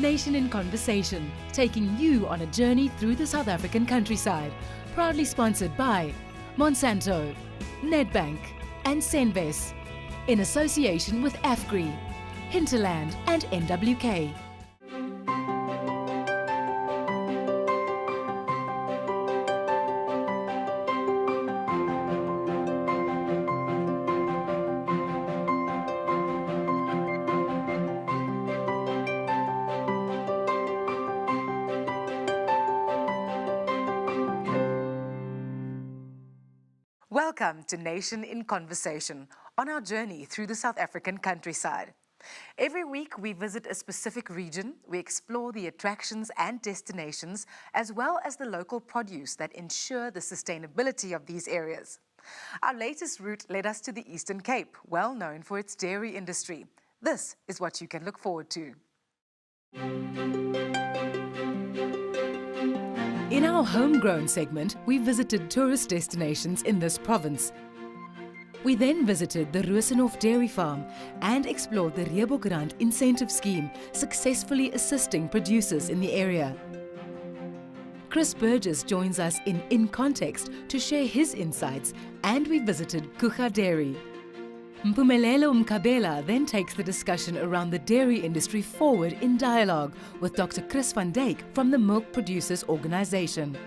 Nation in Conversation, taking you on a journey through the South African countryside. Proudly sponsored by Monsanto, Nedbank and Senves, in association with AFGRI, Hinterland and NWK. Welcome to Nation in Conversation on our journey through the South African countryside. Every week we visit a specific region, we explore the attractions and destinations, as well as the local produce that ensure the sustainability of these areas. Our latest route led us to the Eastern Cape, well known for its dairy industry. This is what you can look forward to. In our homegrown segment, we visited tourist destinations in this province. We then visited the Rozanne Dairy Farm and explored the Rebogrant incentive scheme, successfully assisting producers in the area. Chris Burgess joins us in Context to share his insights, and we visited Kucha Dairy. Mpumelelo Mkhabelo then takes the discussion around the dairy industry forward in dialogue with Dr Chris van Dijk from the Milk Producers Organization.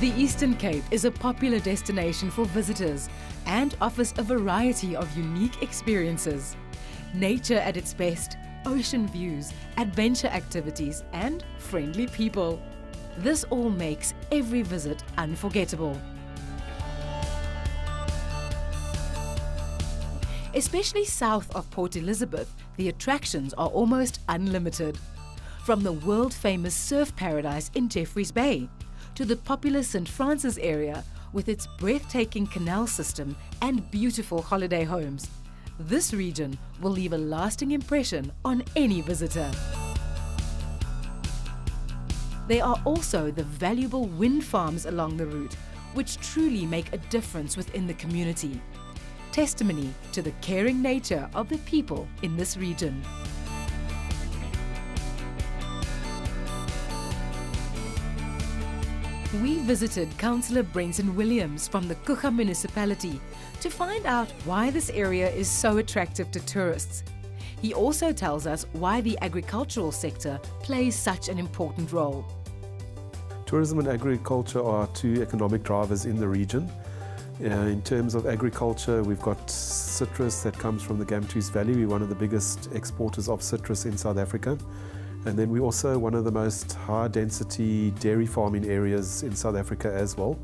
The Eastern Cape is a popular destination for visitors and offers a variety of unique experiences. Nature at its best, ocean views, adventure activities, and friendly people. This all makes every visit unforgettable. Especially south of Port Elizabeth, the attractions are almost unlimited. From the world-famous surf paradise in Jeffreys Bay, to the popular St. Francis area with its breathtaking canal system and beautiful holiday homes. This region will leave a lasting impression on any visitor. There are also the valuable wind farms along the route, which truly make a difference within the community. Testimony to the caring nature of the people in this region. We visited Councillor Brenton Williams from the Kucha municipality to find out why this area is so attractive to tourists. He also tells us why the agricultural sector plays such an important role. Tourism and agriculture are two economic drivers in the region. In terms of agriculture, we've got citrus that comes from the Gamtoos Valley. We're one of the biggest exporters of citrus in South Africa. And then we're also one of the most high-density dairy farming areas in South Africa as well.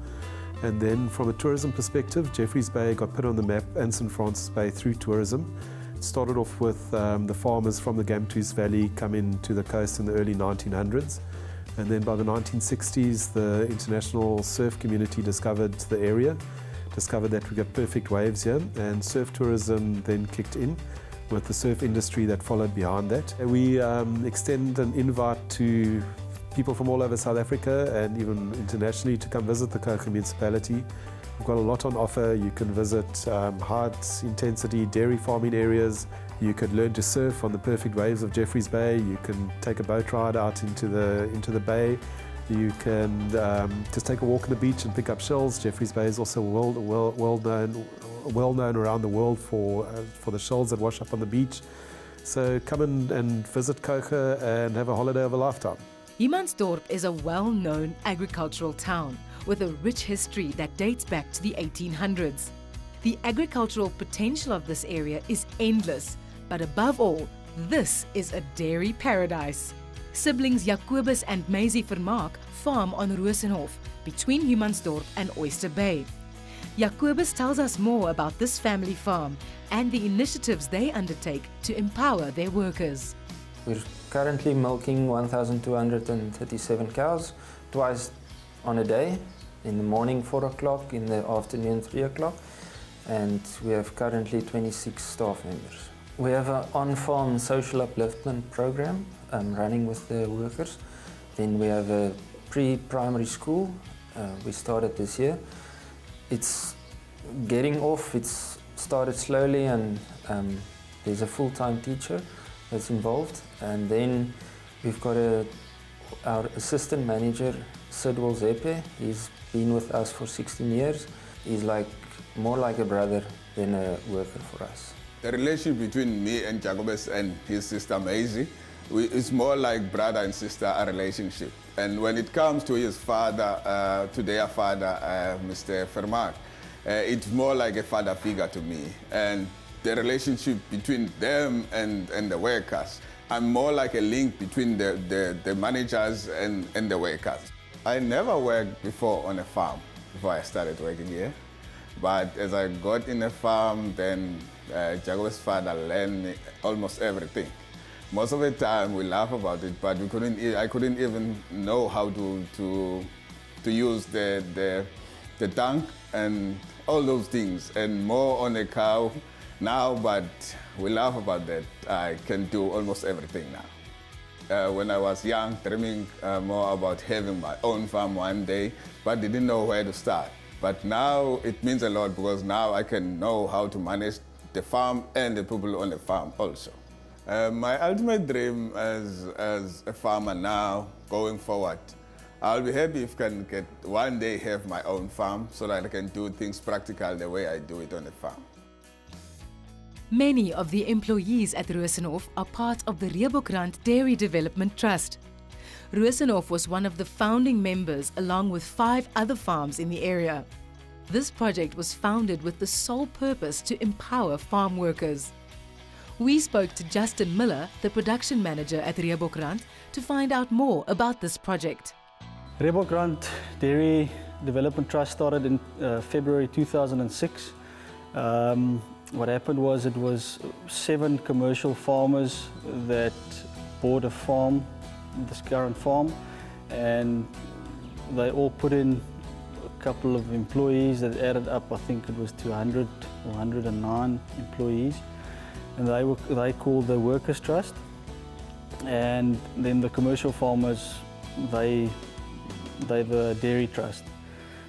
And then from a tourism perspective, Jeffreys Bay got put on the map and St. Francis Bay through tourism. It started off with the farmers from the Gamtoos Valley coming to the coast in the early 1900s. And then by the 1960s, the international surf community discovered the area, discovered that we got perfect waves here, and surf tourism then kicked in, with the surf industry that followed behind that. We extend an invite to people from all over South Africa and even internationally to come visit the Kucha municipality. We've got a lot on offer. You can visit high-intensity dairy farming areas. You could learn to surf on the perfect waves of Jeffreys Bay. You can take a boat ride out into the bay. You can just take a walk on the beach and pick up shells. Jeffreys Bay is also well known around the world for the shells that wash up on the beach. So come and visit Kucha and have a holiday of a lifetime. Humansdorp is a well-known agricultural town with a rich history that dates back to the 1800s. The agricultural potential of this area is endless, but above all, this is a dairy paradise. Siblings Jacobus and Maisie Vermaak farm on Rozenhof between Humansdorp and Oyster Bay. Jacobus tells us more about this family farm and the initiatives they undertake to empower their workers. We're currently milking 1,237 cows twice on a day, in the morning 4 o'clock, in the afternoon 3 o'clock, and we have currently 26 staff members. We have an on-farm social upliftment program running with the workers, Then we have a pre-primary school. We started this year. It's getting off. It's started slowly, and there's a full-time teacher that's involved. And then we've got our assistant manager, Sidwell Zepe. He's been with us for 16 years. He's more like a brother than a worker for us. The relationship between me and Jacobus and his sister Maisie, it's more like brother and sister a relationship. And when it comes to his father, to their father, Mr. Vermaak, it's more like a father figure to me. And the relationship between them and the workers, I'm more like a link between the managers and the workers. I never worked before on a farm before I started working here. But as I got in the farm, then Jacob's father learned me almost everything. Most of the time we laugh about it, but I couldn't even know how to use the tank and all those things, and more on a cow now, but we laugh about that. I can do almost everything now. When I was young, dreaming more about having my own farm one day, but didn't know where to start. But now it means a lot, because now I can know how to manage the farm and the people on the farm also. My ultimate dream as a farmer now, going forward, I'll be happy if I can one day have my own farm so that I can do things practical the way I do it on the farm. Many of the employees at Rosenhof are part of the Riebeekrant Dairy Development Trust. Rosenhof was one of the founding members, along with 5 other farms in the area. This project was founded with the sole purpose to empower farm workers. We spoke to Justin Miller, the production manager at Riebeekrant, to find out more about this project. Riebeekrant Dairy Development Trust started in February 2006. What happened was, it was 7 commercial farmers that bought a farm, this current farm, and they all put in a couple of employees that added up, I think it was to 100 or 109 employees, and they called the Workers' Trust. And then the commercial farmers, they the Dairy Trust.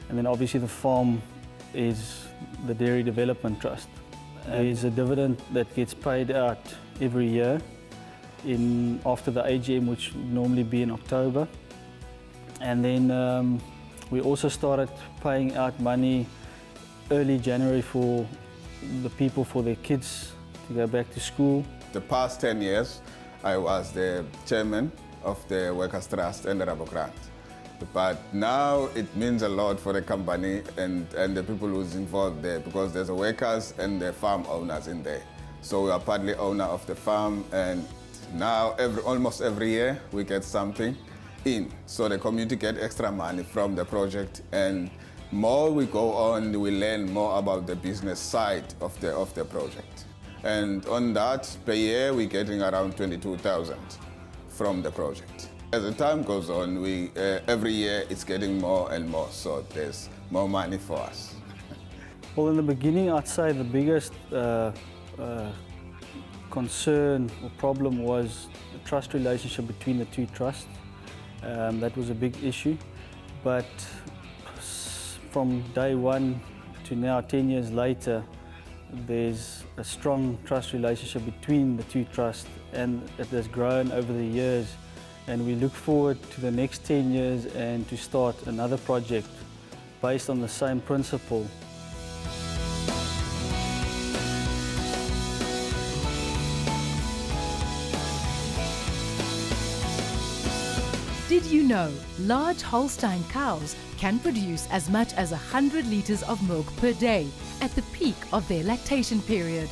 And then obviously the farm is the Dairy Development Trust. There's a dividend that gets paid out every year after the AGM, which would normally be in October. And then we also started paying out money early January for the people, for their kids to go back to school. The past 10 years, I was the chairman of the Workers' Trust and the Riebeekrant. But now it means a lot for the company and the people who's involved there, because there's the workers and the farm owners in there. So we are partly owner of the farm, and now almost every year we get something in. So the community get extra money from the project, and more we go on, we learn more about the business side of the project. And on that, per year we're getting around 22,000 from the project. As the time goes on, every year it's getting more and more, so there's more money for us. Well, in the beginning, I'd say the biggest concern or problem was the trust relationship between the 2 trusts. That was a big issue, but from day one to now, 10 years later, there's a strong trust relationship between the 2 trusts, and it has grown over the years. And we look forward to the next 10 years and to start another project based on the same principle. Did you know large Holstein cows can produce as much as 100 litres of milk per day at the peak of their lactation period?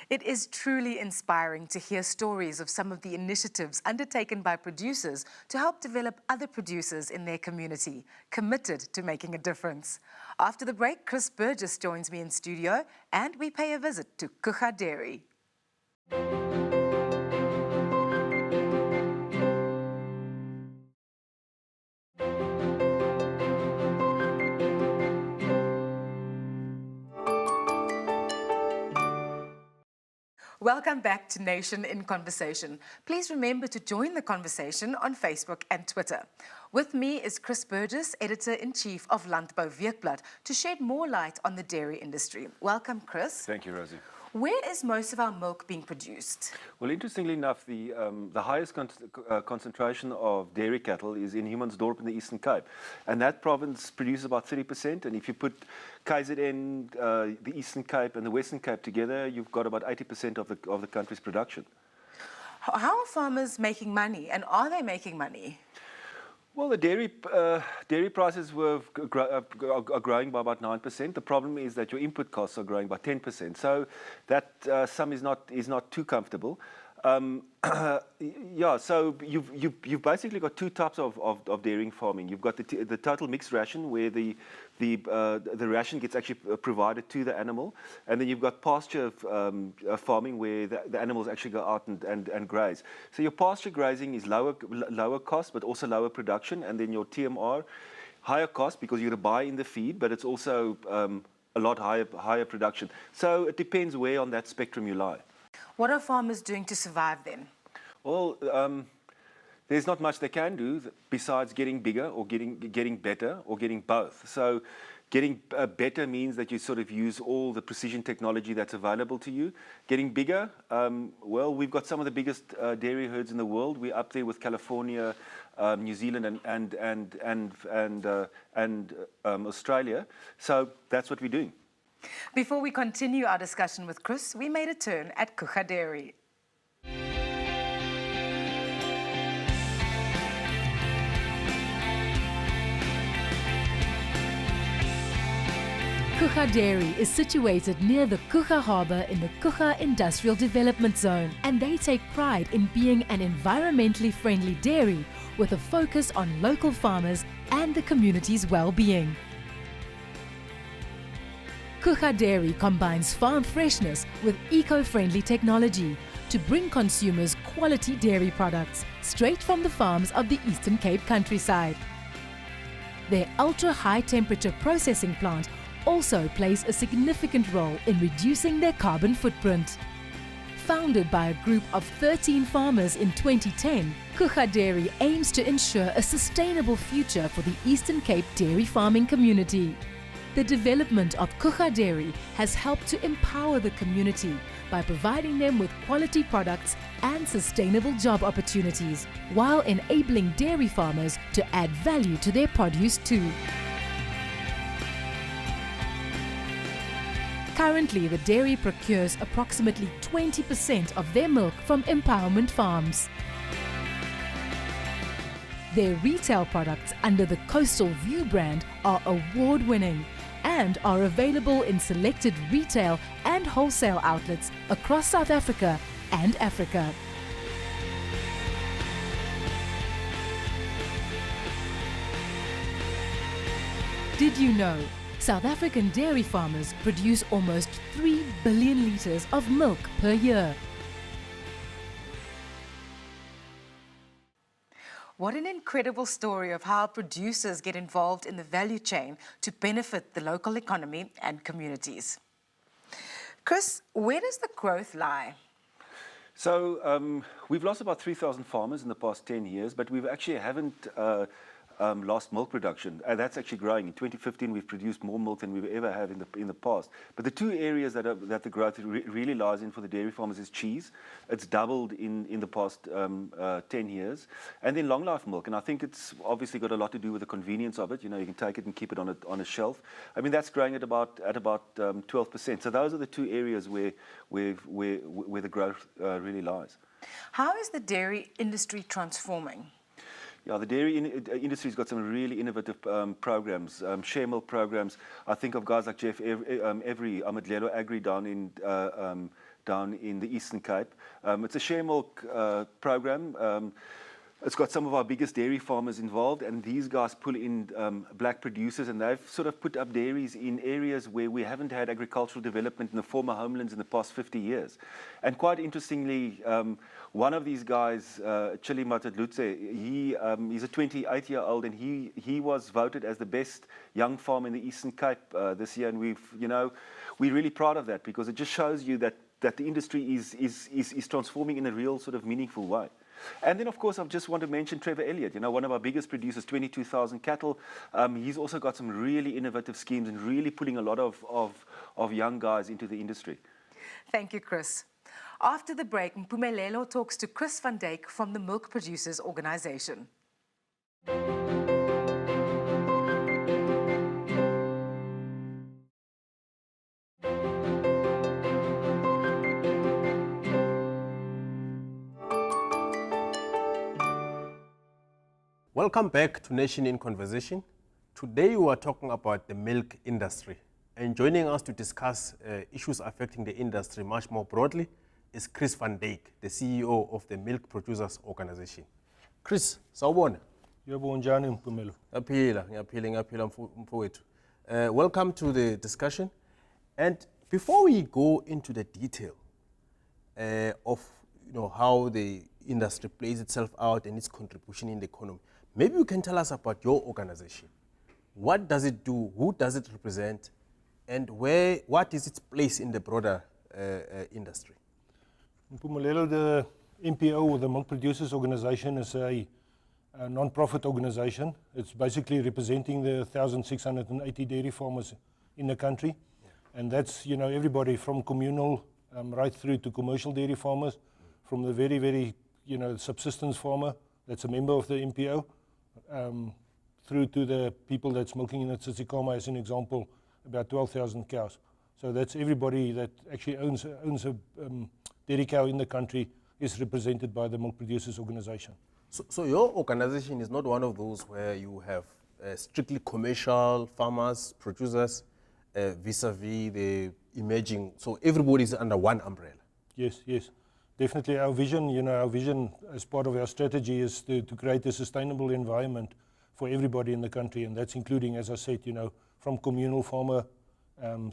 It is truly inspiring to hear stories of some of the initiatives undertaken by producers to help develop other producers in their community, committed to making a difference. After the break, Chris Burgess joins me in studio, and we pay a visit to Kucha Dairy. Welcome back to Nation in Conversation. Please remember to join the conversation on Facebook and Twitter. With me is Chris Burgess, Editor-in-Chief of Landbouweekblad, to shed more light on the dairy industry. Welcome, Chris. Thank you, Rosie. Where is most of our milk being produced? Well, interestingly enough, the highest concentration of dairy cattle is in Humansdorp in the Eastern Cape. And that province produces about 30%. And if you put KZN, the Eastern Cape and the Western Cape together, you've got about 80% of the country's production. How are farmers making money, and are they making money? Well, the dairy prices are growing by about 9%. The problem is that your input costs are growing by 10%. So that sum is not too comfortable. Yeah, so you've basically got two types of dairying farming. You've got the total mixed ration, where the ration gets actually provided to the animal, and then you've got pasture farming, where the animals actually go out and graze. So your pasture grazing is lower cost, but also lower production, and then your TMR, higher cost because you're going to buy in the feed, but it's also a lot higher production. So it depends where on that spectrum you lie. What are farmers doing to survive then? Well, there's not much they can do besides getting bigger or getting better or getting both. So getting better means that you sort of use all the precision technology that's available to you. Getting bigger, well, we've got some of the biggest dairy herds in the world. We're up there with California, New Zealand and Australia. So that's what we're doing. Before we continue our discussion with Chris, we made a turn at Kugga Dairy. Kugga Dairy is situated near the Kugga Harbour in the Kugga Industrial Development Zone, and they take pride in being an environmentally friendly dairy with a focus on local farmers and the community's well-being. Kugga Dairy combines farm freshness with eco-friendly technology to bring consumers quality dairy products straight from the farms of the Eastern Cape countryside. Their ultra-high temperature processing plant also plays a significant role in reducing their carbon footprint. Founded by a group of 13 farmers in 2010, Kugga Dairy aims to ensure a sustainable future for the Eastern Cape dairy farming community. The development of Kugga Dairy has helped to empower the community by providing them with quality products and sustainable job opportunities, while enabling dairy farmers to add value to their produce too. Currently, the dairy procures approximately 20% of their milk from empowerment farms. Their retail products under the Coastal View brand are award-winning and are available in selected retail and wholesale outlets across South Africa and Africa. Did you know South African dairy farmers produce almost 3 billion litres of milk per year? What an incredible story of how producers get involved in the value chain to benefit the local economy and communities. Chris, where does the growth lie? So we've lost about 3,000 farmers in the past 10 years, but we actually haven't lost milk production. That's actually growing. In 2015, we've produced more milk than we've ever had in the past. But the two areas that the growth really lies in for the dairy farmers is cheese. It's doubled in the past 10 years. And then long life milk. And I think it's obviously got a lot to do with the convenience of it. You know, you can take it and keep it on a shelf. I mean, that's growing at about 12%. So those are the two areas where the growth really lies. How is the dairy industry transforming? Yeah, the dairy industry's got some really innovative programs, share milk programs. I think of guys like Jeff Every, Mpumelelo Agri down in the Eastern Cape. It's a share milk program. It's got some of our biggest dairy farmers involved, and these guys pull in black producers, and they've sort of put up dairies in areas where we haven't had agricultural development in the former homelands in the past 50 years. And quite interestingly, one of these guys, Chili Matadlutse, he's a 28-year-old, and he was voted as the best young farmer in the Eastern Cape this year, and we're really proud of that, because it just shows you that that the industry is transforming in a real sort of meaningful way. And then, of course, I just want to mention Trevor Elliott, one of our biggest producers, 22,000 cattle. He's also got some really innovative schemes and really putting a lot of young guys into the industry. Thank you, Chris. After the break, Mpumelelo talks to Chris van Dijk from the Milk Producers Organization. Welcome back to Nation in Conversation. Today we are talking about the milk industry, and joining us to discuss issues affecting the industry much more broadly is Chris van Dijk, the CEO of the Milk Producers Organization. Chris, sawubona. Yebo njani Mpumelelo? Ngiyaphila mfowethu. Welcome to the discussion. And before we go into the detail of how the industry plays itself out and its contribution in the economy, maybe you can tell us about your organization. What does it do? Who does it represent? And what is its place in the broader industry? Mpumelelo, the MPO, or the Milk Producers Organization, is a non-profit organization. It's basically representing the 1,680 dairy farmers in the country. Yeah. And that's, everybody from communal right through to commercial dairy farmers, from the very, very, subsistence farmer that's a member of the MPO, through to the people that's milking in the Tsitsikamma, as an example, about 12,000 cows. So that's everybody that actually owns a dairy cow in the country is represented by the Milk Producers Organization. So your organization is not one of those where you have strictly commercial farmers, producers, vis-a-vis the emerging, so everybody is under one umbrella? Yes. Definitely our vision as part of our strategy is to create a sustainable environment for everybody in the country, and that's including, as I said, from communal farmer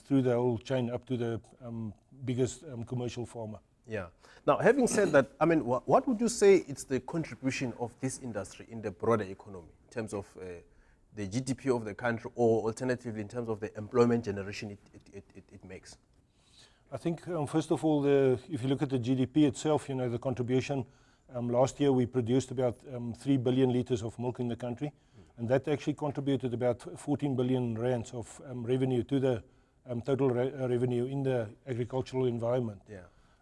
through the whole chain up to the biggest commercial farmer. Yeah. Now, having said that, what would you say is the contribution of this industry in the broader economy in terms of the GDP of the country, or alternatively in terms of the employment generation it makes? I think, first of all, if you look at the GDP itself, the contribution, last year we produced about 3 billion litres of milk in the country, and that actually contributed about 14 billion rands of revenue to the total revenue in the agricultural environment. Yeah.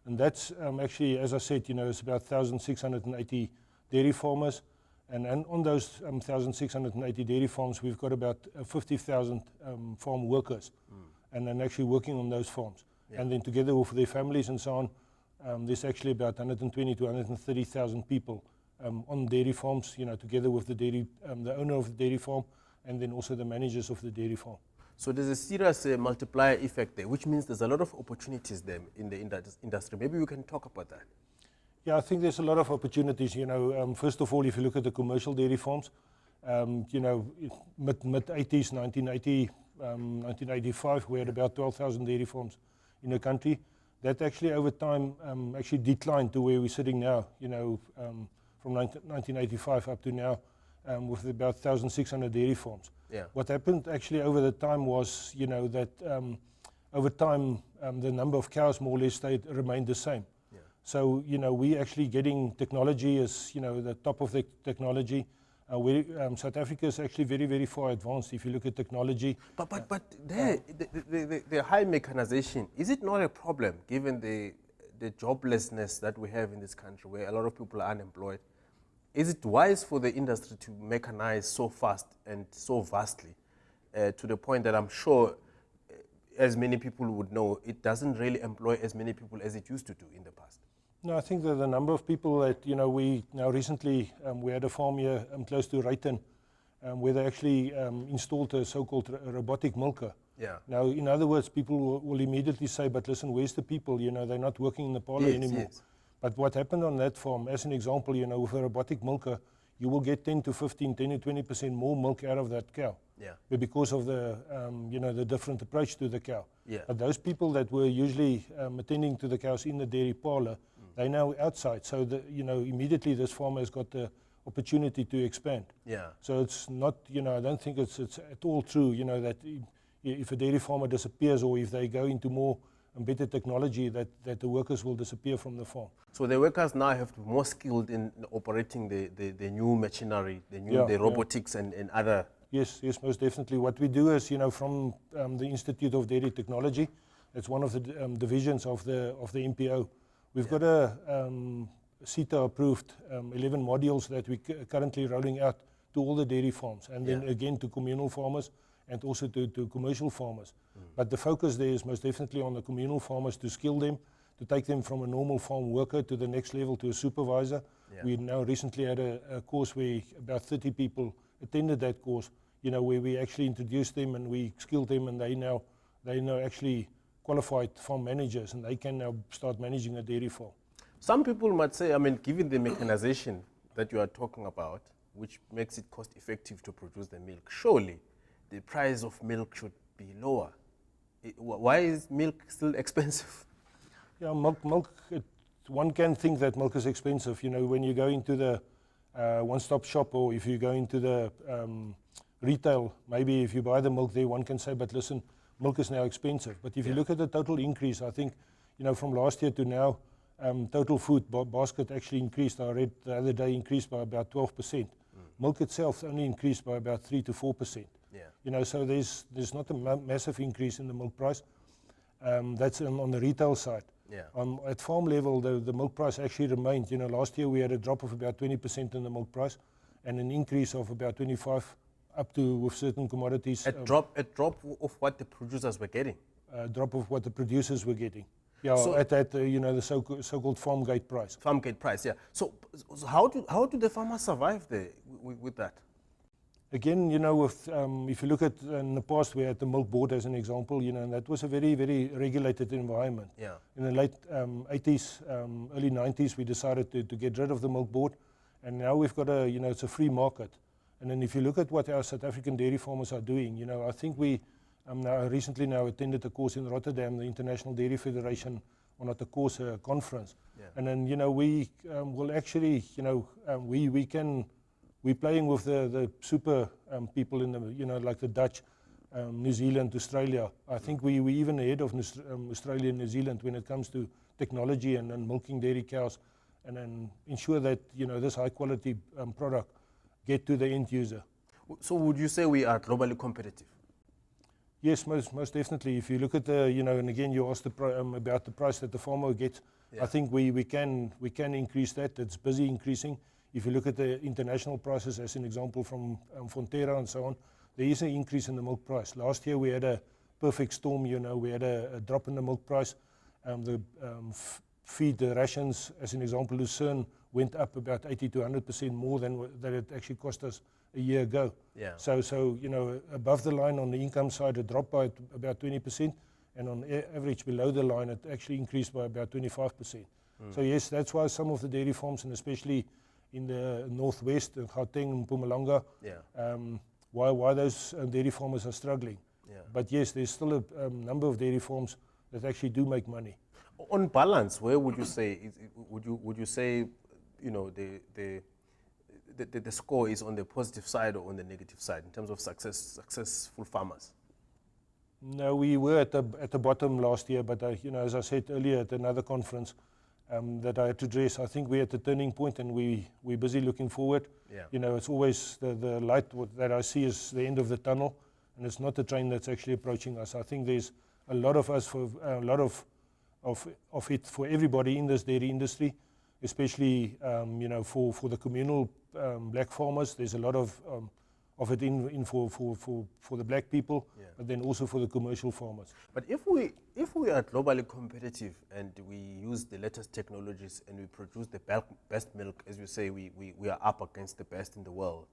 And that's actually, as I said, it's about 1,680 dairy farmers, and on those 1,680 dairy farms, we've got about 50,000 farm workers, and then actually working on those farms. Yeah. And then together with their families and so on, there's actually about 120 to 130,000 people on dairy farms, together with the owner of the dairy farm, and then also the managers of the dairy farm. So there's a serious multiplier effect there, which means there's a lot of opportunities there in the industry. Maybe we can talk about that. Yeah, I think there's a lot of opportunities. First of all, if you look at the commercial dairy farms, mid-80s, 1980, 1985, we had about 12,000 dairy farms in the country. That actually over time actually declined to where we're sitting now, from 1985 up to now, with about 1,600 dairy farms. Yeah. What happened actually over the time was, that over time the number of cows more or less remained the same. Yeah. So, we actually getting technology as, the top of the technology. South Africa is actually very, very far advanced if you look at technology. But the high mechanization, is it not a problem given the joblessness that we have in this country where a lot of people are unemployed? Is it wise for the industry to mechanize so fast and so vastly to the point that I'm sure, as many people would know, it doesn't really employ as many people as it used to do in the past? No, I think that the number of people that, we now recently, we had a farm here close to Ruyten where they actually installed a so-called robotic milker. Yeah. Now, in other words, people will immediately say, but listen, where's the people? They're not working in the parlour anymore. Yes. But what happened on that farm, as an example, with a robotic milker, you will get 10 to 20% more milk out of that cow. Yeah. But because of the, the different approach to the cow. Yeah. But those people that were usually attending to the cows in the dairy parlour, they're now outside. So, immediately this farmer has got the opportunity to expand. Yeah. So it's not, I don't think it's at all true, that if a dairy farmer disappears or if they go into more and better technology, that the workers will disappear from the farm. So the workers now have to be more skilled in operating the new machinery, the robotics and other. Yes, most definitely. What we do is, from the Institute of Dairy Technology, it's one of the divisions of the MPO. We've got a CETA-approved 11 modules that we're currently rolling out to all the dairy farms, and then again to communal farmers and also to commercial farmers. But the focus there is most definitely on the communal farmers, to skill them, to take them from a normal farm worker to the next level, to a supervisor. We now recently had a course where about 30 people attended that course, where we actually introduced them and we skilled them, and they now actually qualified farm managers, and they can now start managing a dairy farm. Some people might say, given the mechanization that you are talking about, which makes it cost effective to produce the milk, surely the price of milk should be lower. Why is milk still expensive? Yeah, milk. One can think that milk is expensive. When you go into the one-stop shop, or if you go into the retail, maybe if you buy the milk there, one can say, but listen, milk is now expensive. But if you look at the total increase, I think, from last year to now, total food basket actually increased. I read the other day increased by about 12%. Milk itself only increased by about 3 to 4%. So there's not a massive increase in the milk price. That's on the retail side. At farm level, the milk price actually remained. Last year we had a drop of about 20% in the milk price, and an increase of about 25 up to, with certain commodities. A drop of what the producers were getting. A drop of what the producers were getting. Yeah, So- at the so-called farm gate price. Farm gate price, yeah. So how do the farmers survive there with that? Again, if you look at in the past, we had the milk board as an example, and that was a very, very regulated environment. Yeah. In the late 80s, early 90s, we decided to get rid of the milk board, and now we've got it's a free market. And then if you look at what our South African dairy farmers are doing, I think we recently attended a course in Rotterdam, the International Dairy Federation, on at the course conference. And then, we will actually, we're playing with the super people in the, like the Dutch, New Zealand, Australia. I think we even ahead of Australia and New Zealand when it comes to technology and milking dairy cows, and then ensure that, this high quality product get to the end user. So would you say we are globally competitive? Yes, most definitely. If you look at the, and again you asked about the price that the farmer gets, I think we can increase that. It's busy increasing. If you look at the international prices, as an example from Fonterra and so on, there is an increase in the milk price. Last year we had a perfect storm. We had a drop in the milk price. The feed, the rations, as an example, Lucerne went up about 80 to 100% more than that it actually cost us a year ago. So above the line on the income side, it dropped by about 20%, and on average below the line, it actually increased by about 25%. So yes, that's why some of the dairy farms, and especially in the northwest, Gauteng, Mpumalanga, why those dairy farmers are struggling. But yes, there's still a number of dairy farms that actually do make money. On balance, where would you say would you say the score is on the positive side or on the negative side in terms of successful farmers? No, we were at the bottom last year, but as I said earlier at another conference that I had to address, I think we're at the turning point, and we're busy looking forward. It's always the light that I see is the end of the tunnel, and it's not the train that's actually approaching us. I think there's a lot of us for a lot of it for everybody in this dairy industry, especially for the communal black farmers. There's a lot of it in for the black people, but then also for the commercial farmers. But if we are globally competitive and we use the latest technologies and we produce the best milk, as you say, we are up against the best in the world,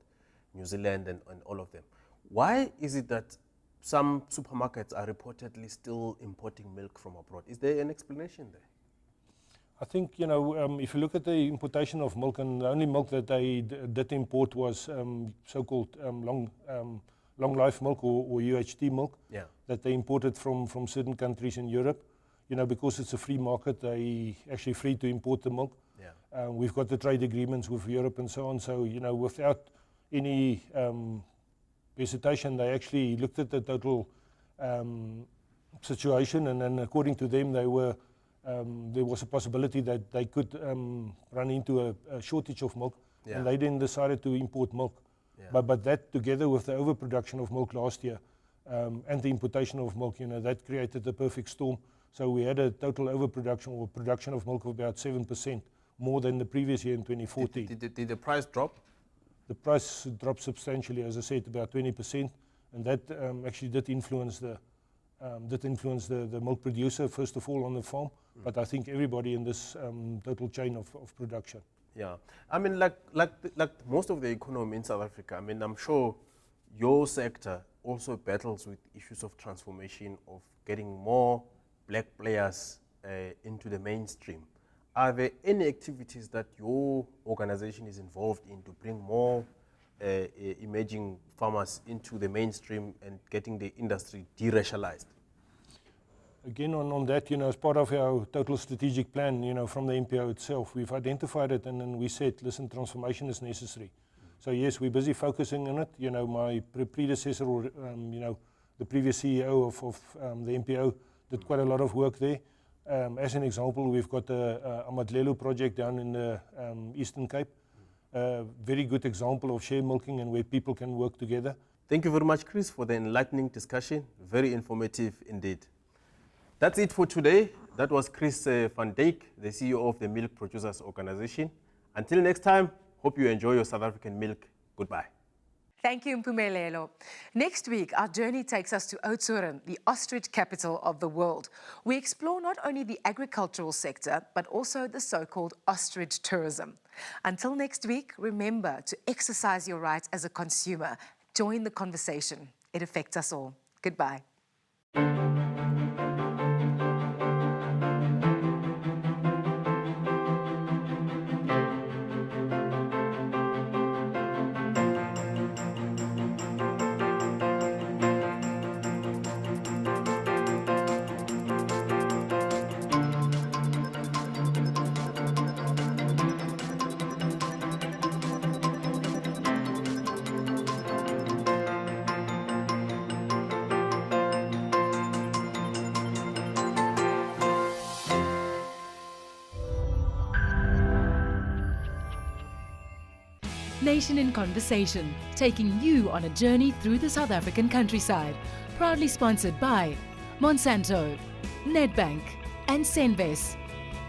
New Zealand and all of them. Why is it that some supermarkets are reportedly still importing milk from abroad? Is there an explanation there? I think, if you look at the importation of milk, and the only milk that they did import was so-called long life milk or UHT milk that they imported from certain countries in Europe. Because it's a free market, they actually free to import the milk. We've got the trade agreements with Europe and so on. So, without any hesitation, they actually looked at the total situation, and then according to them, there was a possibility that they could run into a shortage of milk, and they then decided to import milk. But that, together with the overproduction of milk last year and the importation of milk, that created the perfect storm. So we had a total overproduction or production of milk of about 7% more than the previous year in 2014. Did the price drop? The price dropped substantially, as I said, about 20%, and that actually did influence the milk producer, first of all on the farm, but I think everybody in this total chain of production. Yeah, I mean, like most of the economy in South Africa, I mean, I'm sure your sector also battles with issues of transformation, of getting more black players into the mainstream. Are there any activities that your organization is involved in to bring more emerging farmers into the mainstream and getting the industry de-racialized? Again, on that, as part of our total strategic plan, from the MPO itself, we've identified it, and then we said, listen, transformation is necessary. So yes, we're busy focusing on it. My predecessor, or the previous CEO of the MPO, did quite a lot of work there. As an example, we've got the Mpumelelo project down in the Eastern Cape. Very good example of share milking and where people can work together. Thank you very much, Chris, for the enlightening discussion. Very informative indeed. That's it for today. That was Chris van Dijk, the CEO of the Milk Producers Organization. Until next time, hope you enjoy your South African milk. Goodbye. Thank you, Mpumelelo. Next week, our journey takes us to Oudtshoorn, the ostrich capital of the world. We explore not only the agricultural sector, but also the so-called ostrich tourism. Until next week, remember to exercise your rights as a consumer. Join the conversation. It affects us all. Goodbye. Nation in Conversation, taking you on a journey through the South African countryside. Proudly sponsored by Monsanto, Nedbank and Senves,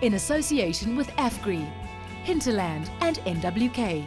in association with AFGRI, Hinterland and NWK.